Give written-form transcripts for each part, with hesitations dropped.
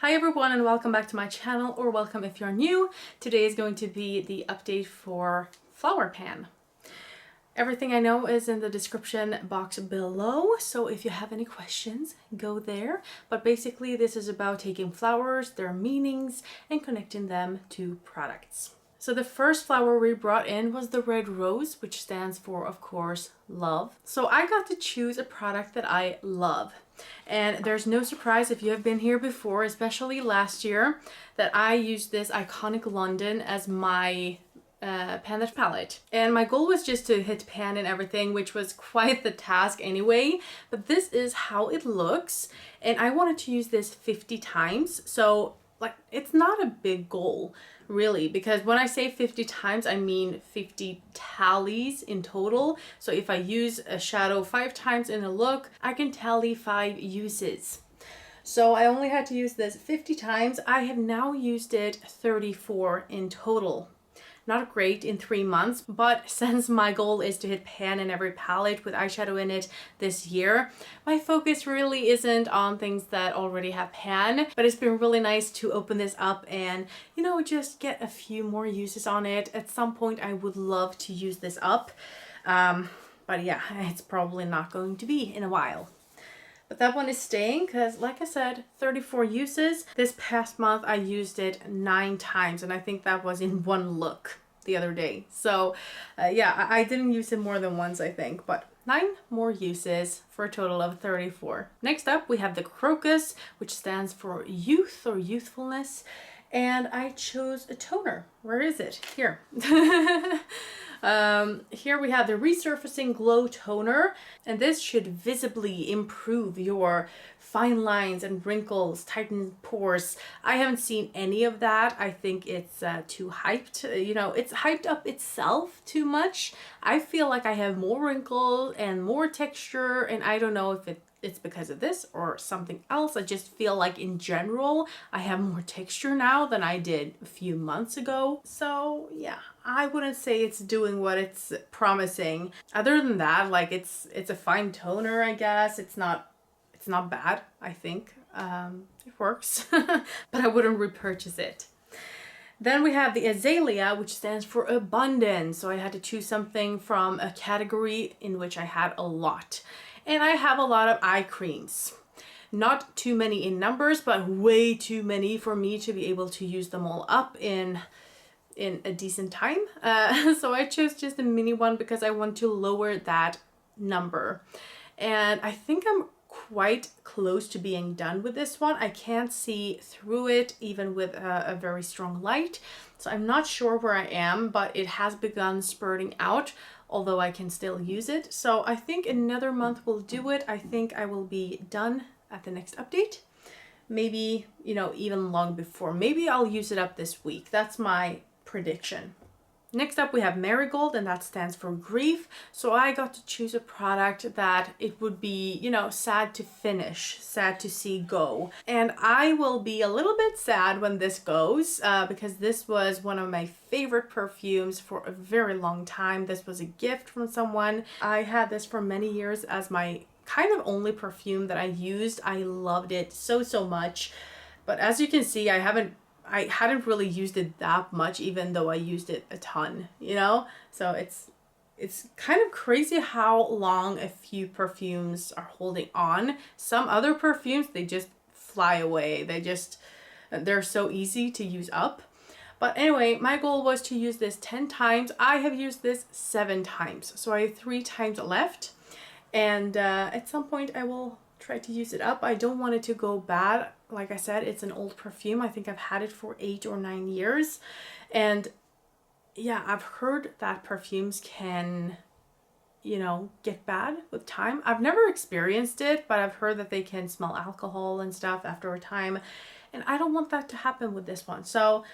Hi everyone and welcome back to my channel, or welcome if you're new. Today is going to be the update for Flowerpan. Everything I know is in the description box below, so if you have any questions, go there. But basically this is about taking flowers, their meanings, and connecting them to products. So the first flower we brought in was the red rose, which stands for, of course, love. So I got to choose a product that I love. And there's no surprise if you have been here before, especially last year, that I used this iconic London as my pan palette. And my goal was just to hit pan and everything, which was quite the task anyway. But this is how it looks. And I wanted to use this 50 times. So like, it's not a big goal really, because when I say 50 times, I mean 50 tallies in total. So if I use a shadow 5 times in a look, I can tally 5 uses. So I only had to use this 50 times. I have now used it 34 in total. Not great in 3 months, but since my goal is to hit pan in every palette with eyeshadow in it this year, my focus really isn't on things that already have pan, but it's been really nice to open this up and, you know, just get a few more uses on it. At some point I would love to use this up, but yeah, it's probably not going to be in a while. But that one is staying because, like I said, 34 uses. This past month I used it 9 times, and I think that was in one look the other day. So yeah, I didn't use it more than once, I think, but 9 more uses for a total of 34. Next up we have the crocus, which stands for youth or youthfulness. And I chose a toner. Where is it? Here. Here we have the Resurfacing Glow Toner, and this should visibly improve your fine lines and wrinkles, tighten pores. I haven't seen any of that. I think it's too hyped. You know, it's hyped up itself too much. I feel like I have more wrinkles and more texture, and I don't know if it's because of this or something else. I just feel like in general I have more texture now than I did a few months ago. So yeah, I wouldn't say it's doing what it's promising. Other than that, like it's a fine toner, I guess. It's not bad, I think. It works, but I wouldn't repurchase it. Then we have the azalea, which stands for abundance. So I had to choose something from a category in which I had a lot. And I have a lot of eye creams. Not too many in numbers, but way too many for me to be able to use them all up in a decent time. So I chose just a mini one because I want to lower that number. And I think I'm quite close to being done with this one. I can't see through it even with a very strong light. So I'm not sure where I am, but it has begun spurting out, although I can still use it. So I think another month will do it. I think I will be done at the next update. Maybe, you know, even long before. Maybe I'll use it up this week. That's my prediction. Next up we have marigold, and that stands for grief. So I got to choose a product that it would be, you know, sad to finish, sad to see go. And I will be a little bit sad when this goes because this was one of my favorite perfumes for a very long time. This was a gift from someone. I had this for many years as my kind of only perfume that I used. I loved it so much. But as you can see, I hadn't really used it that much, even though I used it a ton, you know? So it's kind of crazy how long a few perfumes are holding on. Some other perfumes, they just fly away. They're so easy to use up. But anyway, my goal was to use this 10 times. I have used this 7 times. So I have 3 times left. And at some point I will try to use it up. I don't want it to go bad. Like I said, it's an old perfume. I think I've had it for 8 or 9 years. And yeah, I've heard that perfumes can, you know, get bad with time. I've never experienced it, but I've heard that they can smell alcohol and stuff after a time. And I don't want that to happen with this one. So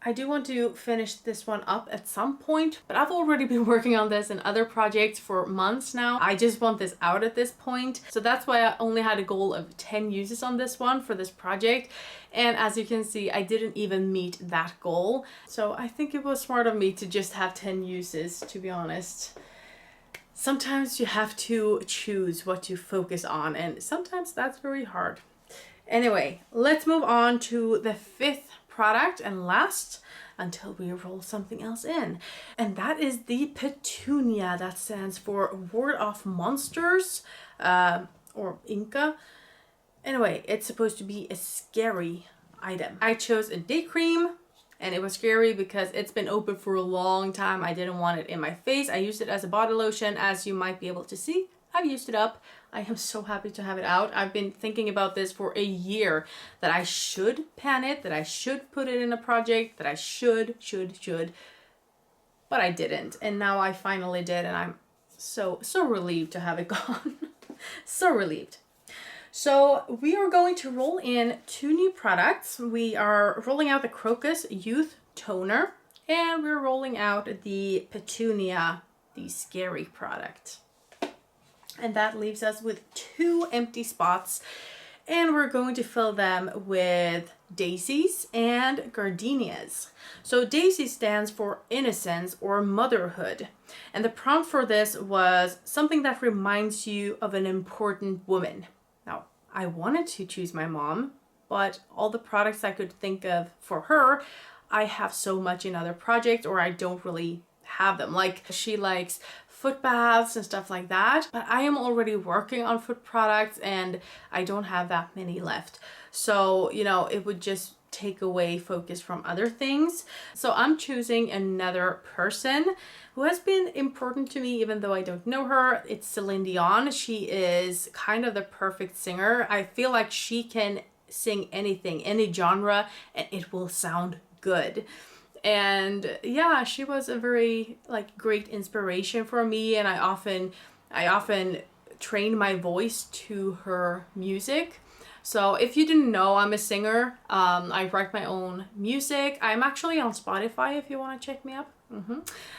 I do want to finish this one up at some point, but I've already been working on this and other projects for months now. I just want this out at this point. So that's why I only had a goal of 10 uses on this one for this project. And as you can see, I didn't even meet that goal. So I think it was smart of me to just have 10 uses, to be honest. Sometimes you have to choose what to focus on, and sometimes that's very hard. Anyway, let's move on to the fifth product and last until we roll something else in. And that is the Petunia. That stands for Ward Off Monsters, or Inca. Anyway, it's supposed to be a scary item. I chose a day cream, and it was scary because it's been open for a long time. I didn't want it in my face. I used it as a body lotion, as you might be able to see. I've used it up. I am so happy to have it out. I've been thinking about this for a year, that I should pan it, that I should put it in a project, that I should, but I didn't. And now I finally did, and I'm so relieved to have it gone. So relieved. So we are going to roll in 2 new products. We are rolling out the Crocus Youth Toner, and we're rolling out the Petunia, the scary product. And that leaves us with 2 empty spots, and we're going to fill them with daisies and gardenias. So daisy stands for innocence or motherhood. And the prompt for this was something that reminds you of an important woman. Now, I wanted to choose my mom, but all the products I could think of for her, I have so much in other projects, or I don't really have them. Like, she likes foot baths and stuff like that, but I am already working on foot products and I don't have that many left. So, you know, it would just take away focus from other things. So I'm choosing another person who has been important to me, even though I don't know her. It's Celine Dion. She is kind of the perfect singer. I feel like she can sing anything, any genre, and it will sound good. And yeah, she was a very great inspiration for me, and I often train my voice to her music. So if you didn't know, I'm a singer. I write my own music. I'm actually on Spotify if you want to check me up.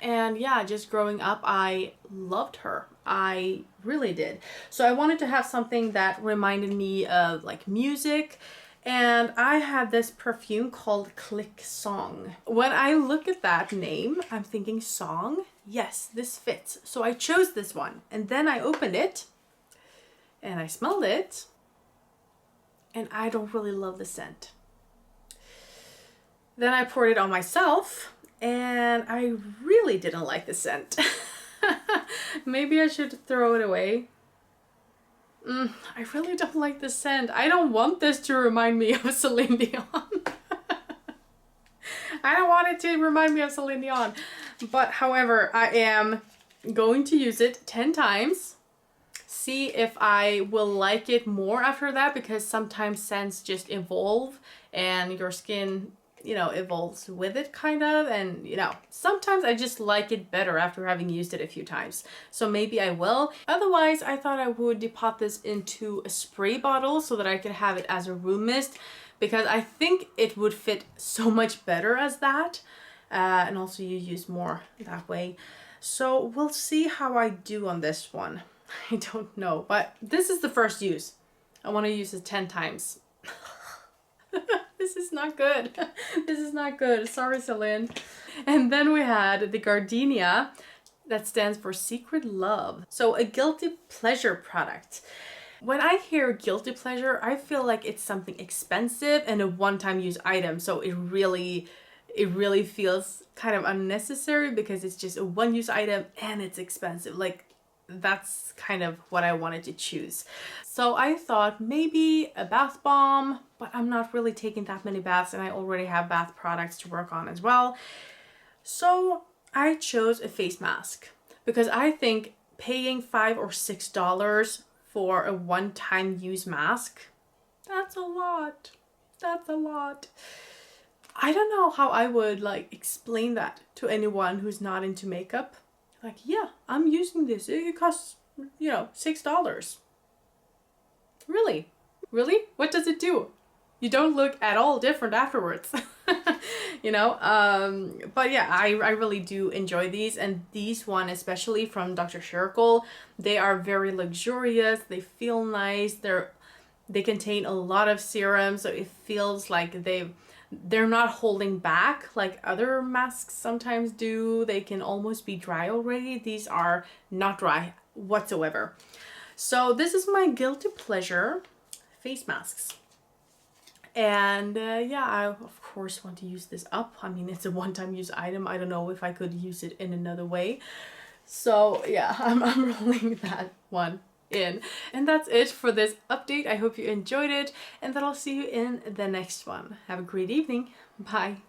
And yeah, just growing up, I loved her. I really did. So I wanted to have something that reminded me of music. And I have this perfume called Click Song. When I look at that name, I'm thinking song. Yes, this fits. So I chose this one. And then I opened it and I smelled it. And I don't really love the scent. Then I poured it on myself and I really didn't like the scent. Maybe I should throw it away. I really don't like the scent. I don't want this to remind me of Celine Dion. I don't want it to remind me of Celine Dion. But however, I am going to use it 10 times. See if I will like it more after that, because sometimes scents just evolve and your skin, evolves with it kind of. And, sometimes I just like it better after having used it a few times. So maybe I will. Otherwise, I thought I would depot this into a spray bottle so that I could have it as a room mist, because I think it would fit so much better as that. And also you use more that way. So we'll see how I do on this one. I don't know, but this is the first use. I want to use it 10 times. This is not good. This is not good. Sorry, Celine. And then we had the Gardenia, that stands for Secret Love. So a guilty pleasure product. When I hear guilty pleasure, I feel like it's something expensive and a one-time use item. So it really feels kind of unnecessary because it's just a one-use item and it's expensive. That's kind of what I wanted to choose. So I thought maybe a bath bomb, but I'm not really taking that many baths and I already have bath products to work on as well. So I chose a face mask because I think paying $5 or $6 for a one-time use mask, that's a lot. That's a lot. I don't know how I would explain that to anyone who's not into makeup. Yeah, I'm using this. It costs, $6. Really? Really? What does it do? You don't look at all different afterwards. But yeah, I really do enjoy these. And these one, especially from Dr. Circle, they are very luxurious. They feel nice. They contain a lot of serum. So it feels like they're not holding back like other masks sometimes do. They can almost be dry already. These are not dry whatsoever. So this is my guilty pleasure face masks. And yeah, I of course want to use this up. I mean, it's a one-time use item. I don't know if I could use it in another way. So yeah, I'm rolling that one in. And that's it for this update. I hope you enjoyed it, and that I'll see you in the next one. Have a great evening. Bye.